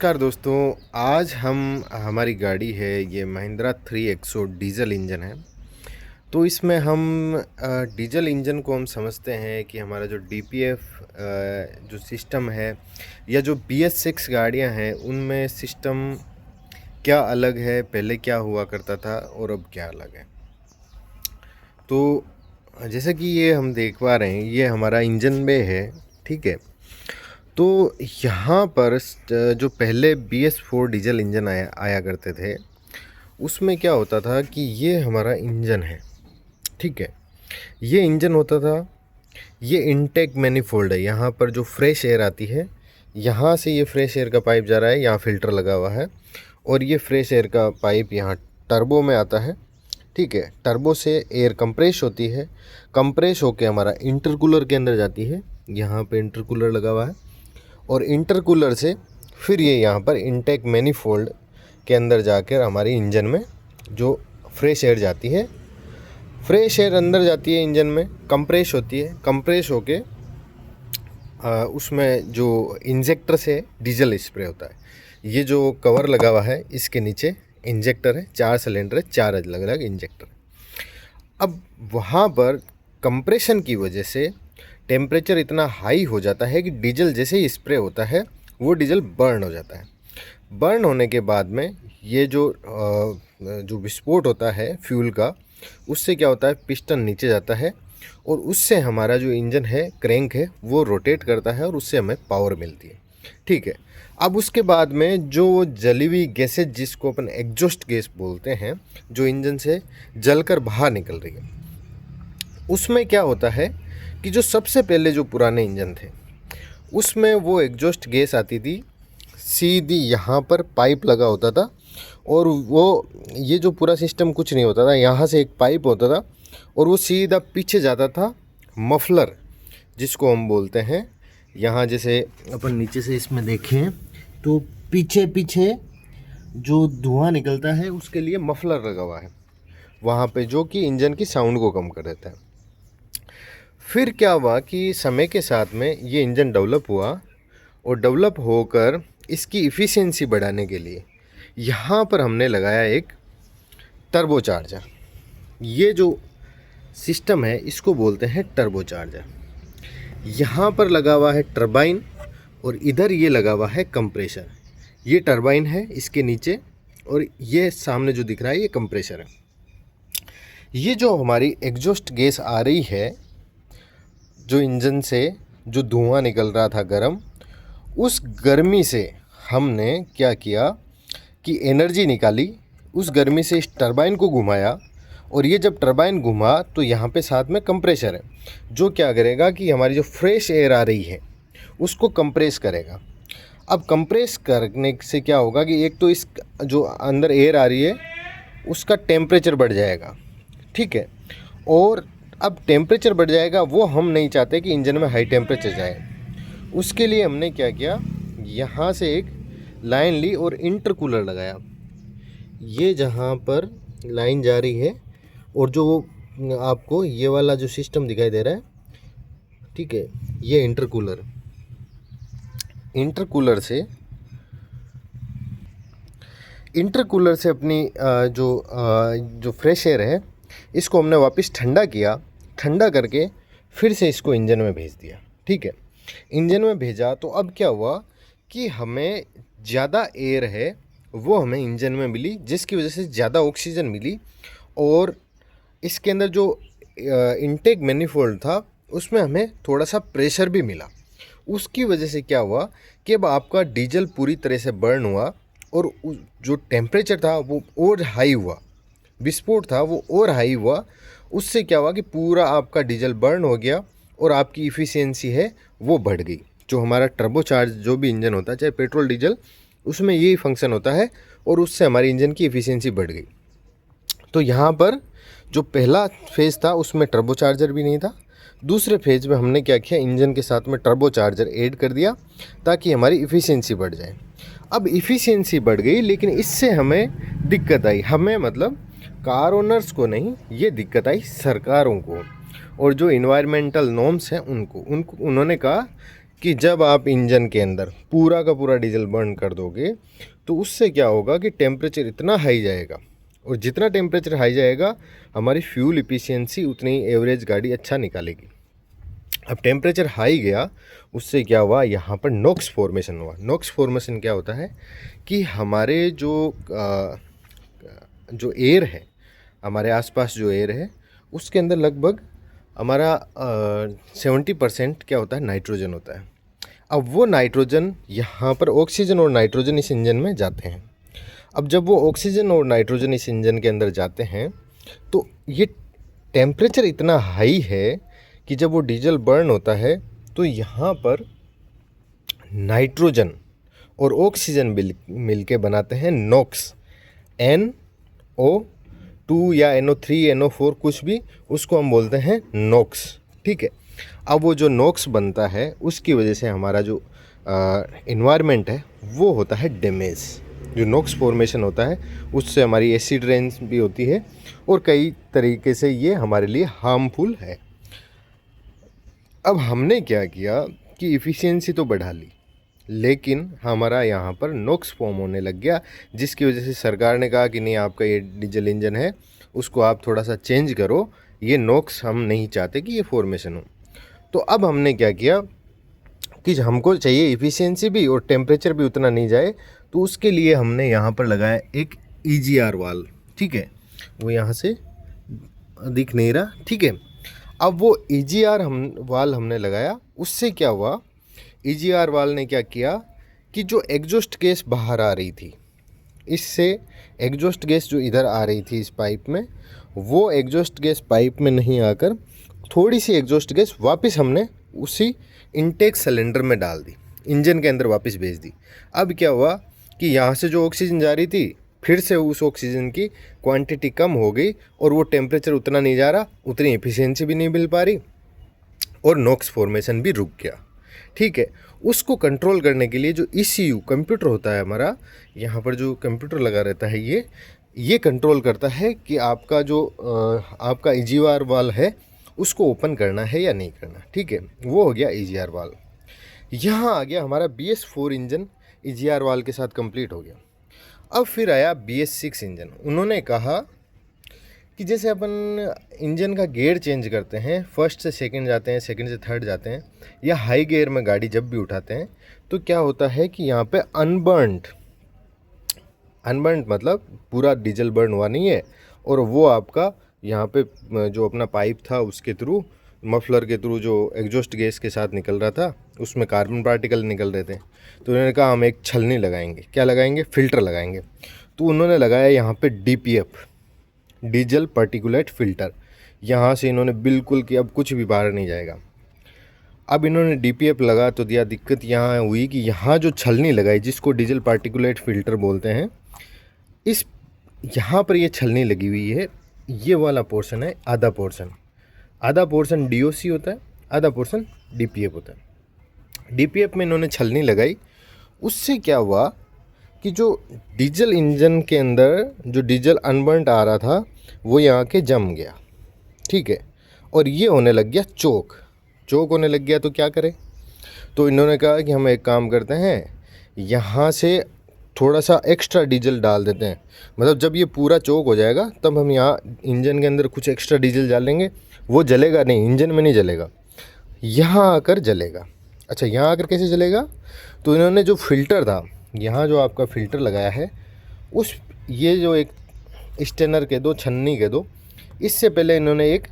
नमस्कार दोस्तों। आज हम हमारी गाड़ी है ये महिंद्रा 3XO डीजल इंजन है। तो इसमें हम डीजल इंजन को हम समझते हैं कि हमारा जो डीपीएफ जो सिस्टम है या जो BS6 गाड़ियां हैं उनमें सिस्टम क्या अलग है, पहले क्या हुआ करता था और अब क्या अलग है। तो जैसे कि ये हम देख पा रहे हैं, ये हमारा इंजन बे है, ठीक है। तो यहाँ पर जो पहले BS4 डीजल इंजन आया करते थे, उसमें क्या होता था कि ये हमारा इंजन है, ठीक है। ये इंजन होता था, ये इनटेक मैनिफोल्ड है। यहाँ पर जो फ्रेश एयर आती है, यहाँ से ये फ्रेश एयर का पाइप जा रहा है, यहाँ फिल्टर लगा हुआ है और ये फ्रेश एयर का पाइप यहाँ टर्बो में आता है, ठीक है। टर्बो से एयर कंप्रेस होती है, कंप्रेस होके हमारा इंटरकूलर के अंदर जाती है, यहाँ पे इंटरकूलर लगा हुआ है। और इंटरकूलर से फिर ये यहाँ पर इनटेक मैनिफोल्ड के अंदर जाकर हमारी इंजन में जो फ्रेश एयर जाती है, फ्रेश एयर अंदर जाती है इंजन में, कंप्रेस होती है, कंप्रेस होके उसमें जो इंजेक्टर से डीजल स्प्रे होता है। ये जो कवर लगा हुआ है इसके नीचे इंजेक्टर है, 4 सिलेंडर है, 4 अलग अलग इंजेक्टर। अब वहाँ पर कंप्रेशन की वजह से टेम्परेचर इतना हाई हो जाता है कि डीजल जैसे ही स्प्रे होता है वो डीजल बर्न हो जाता है। बर्न होने के बाद में ये जो विस्फोट होता है फ्यूल का, उससे क्या होता है, पिस्टन नीचे जाता है और उससे हमारा जो इंजन है, क्रैंक है, वो रोटेट करता है और उससे हमें पावर मिलती है, ठीक है। अब उसके बाद में जो जली हुई गैसेज, जिसको अपन एग्जॉस्ट गैस बोलते हैं, जो इंजन से जलकर बाहर निकल रही है, उसमें क्या होता है कि जो सबसे पहले जो पुराने इंजन थे उसमें वो एग्जॉस्ट गैस आती थी सीधी, यहाँ पर पाइप लगा होता था और वो ये जो पूरा सिस्टम कुछ नहीं होता था, यहाँ से एक पाइप होता था और वो सीधा पीछे जाता था मफलर, जिसको हम बोलते हैं। यहाँ जैसे अपन नीचे से इसमें देखें तो पीछे पीछे जो धुआं निकलता है उसके लिए मफलर लगा हुआ है वहाँ पे, जो कि इंजन की साउंड को कम कर देता है। फिर क्या हुआ कि समय के साथ में ये इंजन डेवलप हुआ और डेवलप होकर इसकी इफ़िशियंसी बढ़ाने के लिए यहाँ पर हमने लगाया एक टर्बोचार्जर। ये जो सिस्टम है इसको बोलते हैं टर्बोचार्जर। यहाँ पर लगा हुआ है टरबाइन और इधर ये लगा हुआ है कंप्रेसर। ये टरबाइन है इसके नीचे और ये सामने जो दिख रहा है ये कंप्रेसर है। ये जो हमारी एग्जॉस्ट गैस आ रही है, जो इंजन से जो धुआं निकल रहा था गर्म, उस गर्मी से हमने क्या किया कि एनर्जी निकाली, उस गर्मी से इस टरबाइन को घुमाया और ये जब टरबाइन घुमा तो यहाँ पे साथ में कंप्रेसर है, जो क्या करेगा कि हमारी जो फ्रेश एयर आ रही है उसको कंप्रेस करेगा। अब कंप्रेस करने से क्या होगा कि एक तो इस जो अंदर एयर आ रही है उसका टेम्परेचर बढ़ जाएगा, ठीक है। और अब टेम्परेचर बढ़ जाएगा, वो हम नहीं चाहते कि इंजन में हाई टेम्परेचर जाए। उसके लिए हमने क्या किया, यहाँ से एक लाइन ली और इंटरकूलर लगाया। ये जहाँ पर लाइन जा रही है और जो आपको ये वाला जो सिस्टम दिखाई दे रहा है, ठीक है, ये इंटरकूलर से अपनी जो फ्रेश एयर है इसको हमने वापस ठंडा किया, ठंडा करके फिर से इसको इंजन में भेज दिया, ठीक है। इंजन में भेजा तो अब क्या हुआ कि हमें ज़्यादा एयर है वो हमें इंजन में मिली, जिसकी वजह से ज़्यादा ऑक्सीजन मिली और इसके अंदर जो इनटेक मैनिफोल्ड था उसमें हमें थोड़ा सा प्रेशर भी मिला। उसकी वजह से क्या हुआ कि अब आपका डीजल पूरी तरह से बर्न हुआ और जो टेम्परेचर था वो और हाई हुआ, विस्फोट था वो और हाई हुआ। उससे क्या हुआ कि पूरा आपका डीजल बर्न हो गया और आपकी इफ़िशियंसी है वो बढ़ गई। जो हमारा टर्बोचार्ज जो भी इंजन होता है, चाहे पेट्रोल डीजल, उसमें यही फंक्शन होता है और उससे हमारी इंजन की इफ़िशियंसी बढ़ गई। तो यहाँ पर जो पहला फेज़ था उसमें टर्बोचार्जर भी नहीं था। दूसरे फेज़ में हमने क्या किया, इंजन के साथ में टर्बोचार्जर ऐड कर दिया ताकि हमारी इफ़िशियंसी बढ़ जाए। अब इफ़िशियंसी बढ़ गई, लेकिन इससे हमें दिक्कत आई, हमें मतलब कार ओनर्स को नहीं, ये दिक्कत आई सरकारों को और जो इन्वायरमेंटल नॉर्म्स हैं उनको उन्होंने कहा कि जब आप इंजन के अंदर पूरा का पूरा डीजल बर्न कर दोगे तो उससे क्या होगा कि टेम्परेचर इतना हाई जाएगा, और जितना टेम्परेचर हाई जाएगा हमारी फ्यूल इफ़िशियंसी उतनी एवरेज गाड़ी अच्छा निकालेगी। अब टेम्परेचर हाई गया, उससे क्या हुआ, यहाँ पर नॉक्स फॉर्मेशन हुआ। नॉक्स फॉर्मेशन क्या होता है कि हमारे जो एयर है, हमारे आसपास जो एयर है उसके अंदर लगभग हमारा 70% क्या होता है, नाइट्रोजन होता है। अब वो नाइट्रोजन यहाँ पर ऑक्सीजन और नाइट्रोजन इस इंजन में जाते हैं। अब जब वो ऑक्सीजन और नाइट्रोजन इस इंजन के अंदर जाते हैं तो ये टेम्परेचर इतना हाई है कि जब वो डीजल बर्न होता है तो यहाँ पर नाइट्रोजन और ऑक्सीजन मिल के बनाते हैं नॉक्स, NO2 या NO3 NO4 कुछ भी, उसको हम बोलते हैं नॉक्स। ठीक है, अब वो जो नॉक्स बनता है उसकी वजह से हमारा जो इन्वायरमेंट है वो होता है डैमेज। जो नॉक्स फॉर्मेशन होता है उससे हमारी एसिड रेन भी होती है और कई तरीके से ये हमारे लिए हार्मफुल है। अब हमने क्या किया कि इफ़िशियंसी तो बढ़ा ली, लेकिन हमारा यहाँ पर नॉक्स फॉर्म होने लग गया, जिसकी वजह से सरकार ने कहा कि नहीं, आपका ये डीजल इंजन है उसको आप थोड़ा सा चेंज करो, ये नॉक्स हम नहीं चाहते कि ये फॉर्मेशन हो। तो अब हमने क्या किया कि हमको चाहिए इफ़िशियंसी भी और टेम्परेचर भी उतना नहीं जाए, तो उसके लिए हमने यहाँ पर लगाया एक EGR वाल्व। ठीक है, वो यहाँ से दिख नहीं रहा। ठीक है, अब वो EGR वाल्व हमने लगाया, उससे क्या हुआ, EGR वाल्व ने क्या किया कि जो एग्जॉस्ट गैस बाहर आ रही थी, इससे एग्जॉस्ट गैस जो इधर आ रही थी इस पाइप में, वो एग्जॉस्ट गैस पाइप में नहीं आकर थोड़ी सी एग्जॉस्ट गैस वापस हमने उसी इनटेक सिलेंडर में डाल दी, इंजन के अंदर वापस भेज दी। अब क्या हुआ कि यहाँ से जो ऑक्सीजन जा रही थी फिर से उस ऑक्सीजन की क्वांटिटी कम हो गई और वो टेम्परेचर उतना नहीं जा रहा, उतनी एफिशिएंसी भी नहीं मिल पा रही और नॉक्स फॉर्मेशन भी रुक गया। ठीक है, उसको कंट्रोल करने के लिए जो ECU कंप्यूटर होता है हमारा, यहाँ पर जो कंप्यूटर लगा रहता है, ये कंट्रोल करता है कि आपका जो आपका EGR वाल्व है उसको ओपन करना है या नहीं करना। ठीक है, वो हो गया EGR वाल्व। यहाँ आ गया हमारा BS4 इंजन EGR वाल्व के साथ कंप्लीट हो गया। अब फिर आया BS6 इंजन। उन्होंने कहा कि जैसे अपन इंजन का गियर चेंज करते हैं, फर्स्ट से सेकंड जाते हैं, सेकंड से थर्ड जाते हैं, या हाई गियर में गाड़ी जब भी उठाते हैं तो क्या होता है कि यहाँ पे अनबर्न्ड मतलब पूरा डीजल बर्न हुआ नहीं है, और वो आपका यहाँ पे जो अपना पाइप था उसके थ्रू, मफलर के थ्रू जो एग्जॉस्ट गैस के साथ निकल रहा था उसमें कार्बन पार्टिकल निकल रहे थे। तो उन्होंने कहा हम एक छलनी लगाएंगे। क्या लगाएंगे? फ़िल्टर लगाएंगे। तो उन्होंने लगाया यहाँ पे DPF, डीजल पार्टिकुलेट फ़िल्टर। यहाँ से इन्होंने बिल्कुल कि अब कुछ भी बाहर नहीं जाएगा। अब इन्होंने DPF लगा तो दिया, दिक्कत यहाँ हुई कि यहाँ जो छलनी लगाई जिसको डीजल पार्टिकुलेट फ़िल्टर बोलते हैं, इस यहाँ पर ये छलनी लगी हुई है, ये वाला पोर्शन है आधा पोर्शन DOC होता है, आधा पोर्शन DPF होता है। DPF में इन्होंने छलनी लगाई, उससे क्या हुआ कि जो डीजल इंजन के अंदर जो डीजल अनबर्न्ड आ रहा था वो यहाँ के जम गया। ठीक है, और ये होने लग गया चोक होने लग गया। तो क्या करें? तो इन्होंने कहा कि हम एक काम करते हैं, यहाँ से थोड़ा सा एक्स्ट्रा डीजल डाल देते हैं, मतलब जब ये पूरा चोक हो जाएगा तब हम यहाँ इंजन के अंदर कुछ एक्स्ट्रा डीजल डालेंगे, वो जलेगा नहीं, इंजन में नहीं जलेगा, यहाँ आकर जलेगा। अच्छा, यहाँ आकर कैसे जलेगा? तो इन्होंने जो फ़िल्टर था, यहाँ जो आपका फ़िल्टर लगाया है, उस ये जो एक स्टेनर के दो, छन्नी के दो, इससे पहले इन्होंने एक